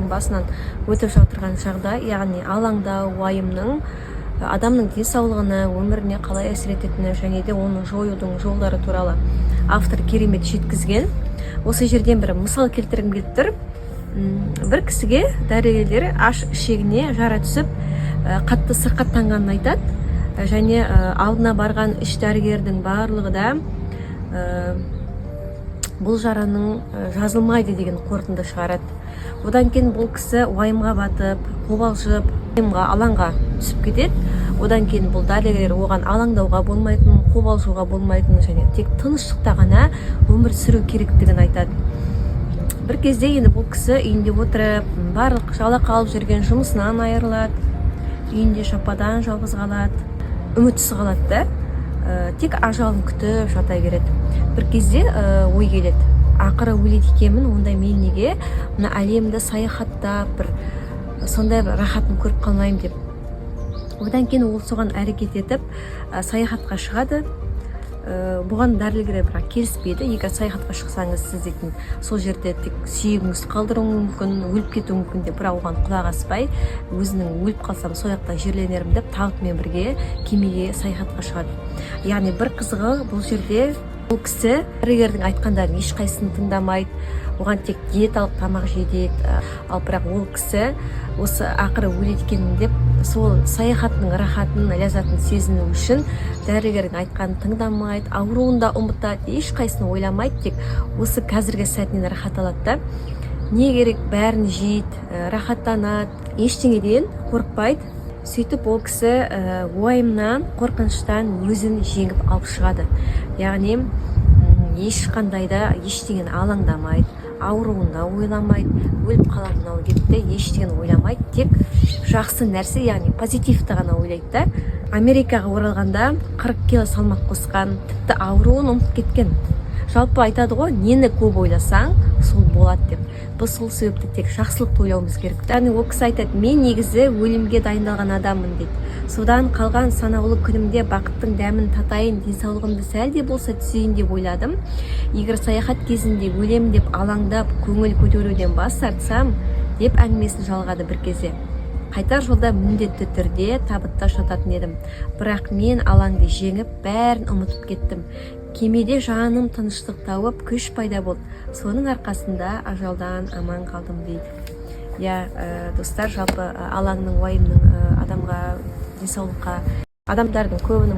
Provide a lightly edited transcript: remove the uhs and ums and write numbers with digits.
адамдардың басынан өтіп жатырған жағдай, яғни алаңдау, уайымның адамның денсаулығына, өміріне қалай әсер ететіні және де оны жоюдың жолдары туралы автор керемет жеткізген. Осы жерден бір мысал келтіргім келіп тұр. Бір кісіге дәрігерлер аш ішегіне жара түсіп, қатты сырқаттанғанын айтады. Және алдына барған үш дәрігердің барлығы да бұл жараның жазылмайды деген қорытынды шығарады. Одан кейін бұл кісі уайымға батып, қобалжып, алаңға түсіп кетеді. Одан кейін бұл дәрігерлер оған алаңдауға болмайтынын, қобалжуға болмайтынын және тек тыныштықта ғана өмір сүру керектігін айтады. Бір кезде енді бұл кісі үйінде отырып, барлық жалақы алып жүрген жұмысынан айырылады, үйінде шападан жалғыз қалады, үмітсіз қалады да, тек ажалын күтіп жата береді. Бір кезде ой келеді, ақыры өледі екенмін, онда мен неге мына әлемді саяхаттап, бір сондай бір рахатын көріп қалмаймын деп. Одан кейін ол соған әрекет етіп саяхатқа шығады. Бұған дәрігерлер бірақ келіспейді. Егер саяхатқа шықсаңыз, сіз дейтін сол жерде тек сүйегіңіз қалдыруы мүмкін, өліп кетуі мүмкін деп, бірақ оған құлақ аспай, өзінің өліп қалсам сол жақта жерленермін деп табытымен бірге кемеге саяхатқа шығады. Яғни бір қызығы бұл жерде бұл кісі дәрігердің айтқандарын ешқайсысын тыңдамайды, оған тек диеталық тамақ жейді. Ал бірақ ол кісі осы ақыры өледі екенмін деп, сол саяхаттың рахатын, ләззатын сезіну үшін дәрігердің айтқанын тыңдамайды, ауруын да ұмытады, ешқайсыны ойламайды, тек осы қазіргі сәтінен рахат алады да. Не керек бәрін жейді, рахаттанады, ештеңеден қорықпайды. Сөйтіп ол кісі уайымнан, қорқыныштан өзін жеңіп алып шығады. Яғни ешқандай да ештеңені алаңдамайды, ауруына ойламайды, өліп қаламын деп те ештеңені ойламайды, тек жақсы нәрсе, яғни позитивті ғана ойлайды да. Америкаға оралғанда 40 кило салмақ қосқан, тіпті ауруын ұмытып кеткен. Жалпы айтады ғой, нені көп ойласаң, сол болады деп. Біз сол себепті тек жақсылықты ойлауымыз керек. Яғни ол кісі айтады, мен негізі өлімге дайындалған адаммын дейді. Содан қалған санаулы күнімде бақыттың дәмін татайын, денсаулығымды сәл де болса түсейін деп ойладым. Егер саяхат кезінде өлемін деп алаңдап, көңіл көтеруден бас тартсам, деп әңгімесін жалғады бір кезде. Қайтар жолда міндетті түрде табытта жататын едім. Бірақ мен алаңды жеңіп, бәрін ұмытып кеттім. Кемеде жаным тыныштық тауып, күш пайда болды. Соның арқасында ажалдан аман қалдым дейді. Достар, жалпы алаңның, уайымның адамға, денсаулыққа, адамдардың көбінің